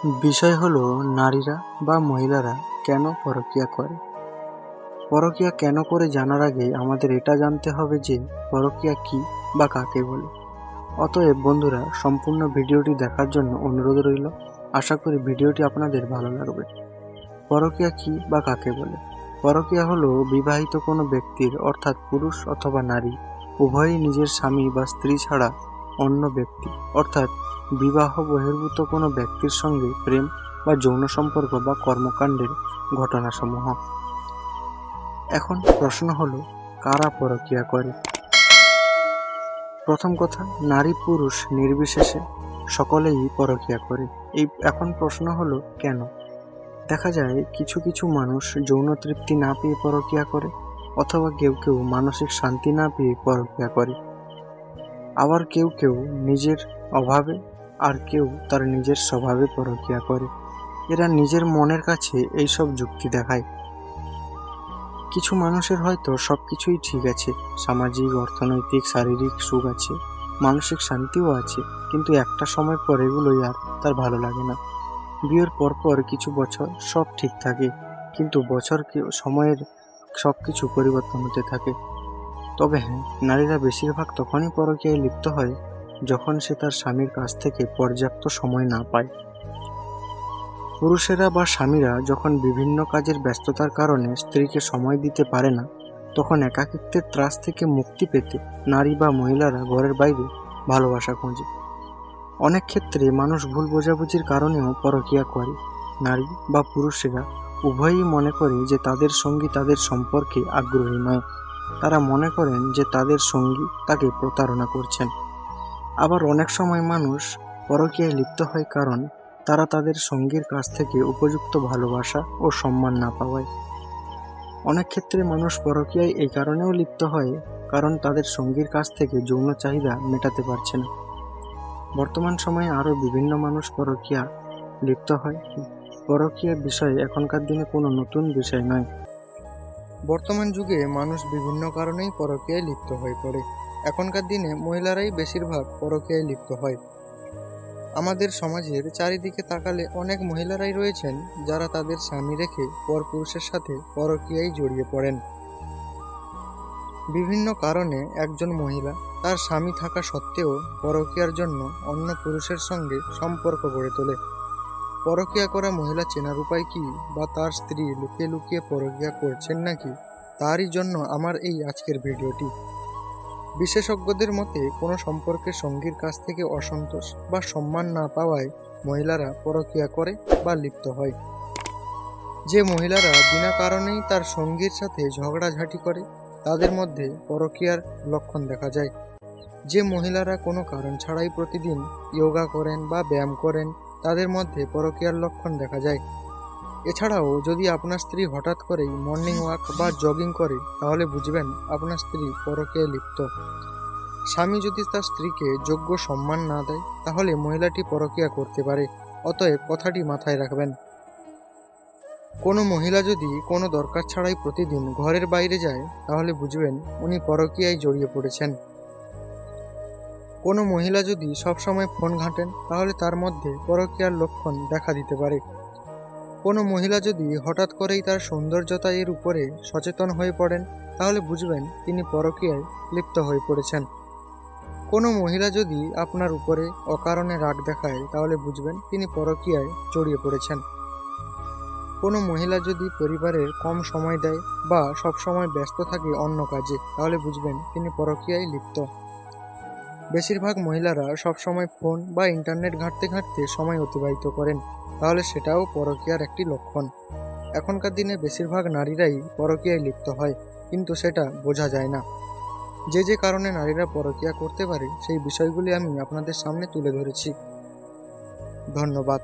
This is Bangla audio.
বিষয় হলো নারীরা বা মহিলারা কেন পরকীয়া করে। পরকীয়া কেন করে জানার আগে আমাদের এটা জানতে হবে যে পরকীয়া কি বা কাকে বলে। অতএব বন্ধুরা, সম্পূর্ণ ভিডিওটি দেখার জন্য অনুরোধ রইল। আশা করি ভিডিওটি আপনাদের ভালো লাগবে। পরকীয়া কি বা কাকে বলে? পরকীয়া হলো বিবাহিত কোনো ব্যক্তির, অর্থাৎ পুরুষ অথবা নারী উভয়ই নিজের স্বামী বা স্ত্রী ছাড়া অন্য ব্যক্তি, অর্থাৎ বিবাহ বহির্ভূত কোনো ব্যক্তির সঙ্গে প্রেম বা যৌন সম্পর্ক বা কর্মকাণ্ডের ঘটনাসমূহ। এখন প্রশ্ন হলো, কারা পরকীয়া করে? প্রথম কথা, নারী পুরুষ নির্বিশেষে সকলেই পরকীয়া করে। এখন প্রশ্ন হলো কেন? দেখা যায় কিছু কিছু মানুষ যৌন তৃপ্তি না পেয়ে পরকীয়া করে, অথবা কেউ কেউ মানসিক শান্তি না পেয়ে পরকীয়া করে। আবার কেউ কেউ নিজের অভাবে, আর কেউ তার নিজের স্বভাবে পরকীয়া করে। এরা নিজের মনের কাছে এইসব যুক্তি দেখায়। কিছু মানুষের হয়তো সবকিছুই ঠিক আছে, সামাজিক, অর্থনৈতিক, শারীরিক সুখ আছে, মানসিক শান্তিও আছে, কিন্তু একটা সময় পর এগুলোই আর তার ভালো লাগে না। বিয়ের পরপর কিছু বছর সব ঠিক থাকে, কিন্তু সময়ের সবকিছু পরিবর্তন হতে থাকে। তবে হ্যাঁ, নারীরা বেশিরভাগ তখনই পরকীয়ায় লিপ্ত হয় যখন সে তার স্বামীর কাছ থেকে পর্যাপ্ত সময় না পায়। পুরুষেরা বা স্বামীরা যখন বিভিন্ন কাজের ব্যস্ততার কারণে স্ত্রীকে সময় দিতে পারে না, তখন একাকিত্বের ত্রাস থেকে মুক্তি পেতে নারী বা মহিলারা ঘরের বাইরে ভালোবাসা খোঁজে। অনেক ক্ষেত্রে মানুষ ভুল বোঝাবুঝির কারণেও পরকীয়া করে। নারী বা পুরুষেরা উভয়ই মনে করে যে তাদের সঙ্গী তাদের সম্পর্কে আগ্রহী নয়। তারা মনে করেন যে তাদের সঙ্গী তাকে প্রতারণা করছেন। আবার অনেক সময় মানুষ পরকীয়ায় লিপ্ত হয় কারণ তারা তাদের সঙ্গীর কাছ থেকে উপযুক্ত ভালোবাসা ও সম্মান না পাওয়ায়। অনেক ক্ষেত্রে মানুষ পরকীয়ায় এই কারণেও লিপ্ত হয় কারণ তাদের সঙ্গীর কাছ থেকে যৌন চাহিদা মেটাতে পারছে না। বর্তমান সময়ে আরও বিভিন্ন মানুষ পরকীয়া লিপ্ত হয়। পরকীয়া বিষয় এখনকার দিনে কোনো নতুন বিষয় নয়। বর্তমান যুগে মানুষ বিভিন্ন কারণেই পরকীয়ায় লিপ্ত হয়ে পড়ে। এখনকার দিনে মহিলারাই বেশিরভাগ পরকীয়ায় লিপ্ত হয়। আমাদের সমাজের চারিদিকে তাকালে অনেক মহিলারাই রয়েছেন যারা তাদের স্বামী রেখে পরপুরুষের সাথে পরকীয়ায় জড়িয়ে পড়েন। বিভিন্ন কারণে একজন মহিলা তার স্বামী থাকা সত্ত্বেও পরকীয়ার জন্য অন্য পুরুষের সঙ্গে সম্পর্ক গড়ে তোলে। পরকীয়া করা মহিলা চেনার উপায় কি, বা তার স্ত্রী লুকিয়ে লুকিয়ে পরকীয়া করছেন নাকি, তারই জন্য আমার এই আজকের ভিডিওটি। বিশেষজ্ঞদের মতে কোনো সম্পর্কে সঙ্গীর কাছ থেকে অসন্তোষ বা সম্মান না পাওয়ায় মহিলারা পরকীয়া করে বা লিপ্ত হয়। যে মহিলারা বিনা কারণেই তার সঙ্গীর সাথে ঝগড়াঝাঁটি করে, তাদের মধ্যে পরকীয়ার লক্ষণ দেখা যায়। যে মহিলারা কোনো কারণ ছাড়াই প্রতিদিন যোগা করেন বা ব্যায়াম করেন, তাদের মধ্যে পরকীয়ার লক্ষণ দেখা যায়। এছাড়াও যদি আপনার স্ত্রী হঠাৎ করেই মর্নিং ওয়াক বা জগিং করে, তাহলে বুঝবেন আপনার স্ত্রী পরকীয়ায় লিপ্ত। স্বামী যদি তার স্ত্রীকে যোগ্য সম্মান না দেয়, তাহলে মহিলাটি পরকীয়া করতে পারে। অতএব কথাটি মাথায় রাখবেন। কোনো মহিলা যদি কোনো দরকার ছাড়াই প্রতিদিন ঘরের বাইরে যায়, তাহলে বুঝবেন উনি পরকীয়ায় জড়িয়ে পড়েছেন। কোনো মহিলা যদি সবসময় ফোন ঘাঁটেন, তাহলে তার মধ্যে পরকীয়ার লক্ষণ দেখা দিতে পারে। কোনো মহিলা যদি হঠাৎ করেই তার সৌন্দর্যতা এর উপরে সচেতন হয়ে পড়েন, তাহলে বুঝবেন তিনি পরকীয়ায় লিপ্ত হয়ে পড়েছেন। কোনো মহিলা যদি আপনার উপরে অকারণে রাগ দেখায়, তাহলে বুঝবেন তিনি পরকীয়ায় জড়িয়ে পড়েছেন। কোনো মহিলা যদি পরিবারের কম সময় দেয় বা সব সময় ব্যস্ত থাকে অন্য কাজে, তাহলে বুঝবেন তিনি পরকীয়ায় লিপ্ত। বেশিরভাগ মহিলারা সবসময় ফোন বা ইন্টারনেট ঘাঁটতে ঘাঁটতে সময় অতিবাহিত করেন, তাহলে সেটাও পরকীয়ার একটি লক্ষণ। এখনকার দিনে বেশিরভাগ নারীরাই পরকীয়ায় লিপ্ত হয়, কিন্তু সেটা বোঝা যায় না। যে কারণে নারীরা পরকীয়া করতে পারে, সেই বিষয়গুলি আমি আপনাদের সামনে তুলে ধরেছি। ধন্যবাদ।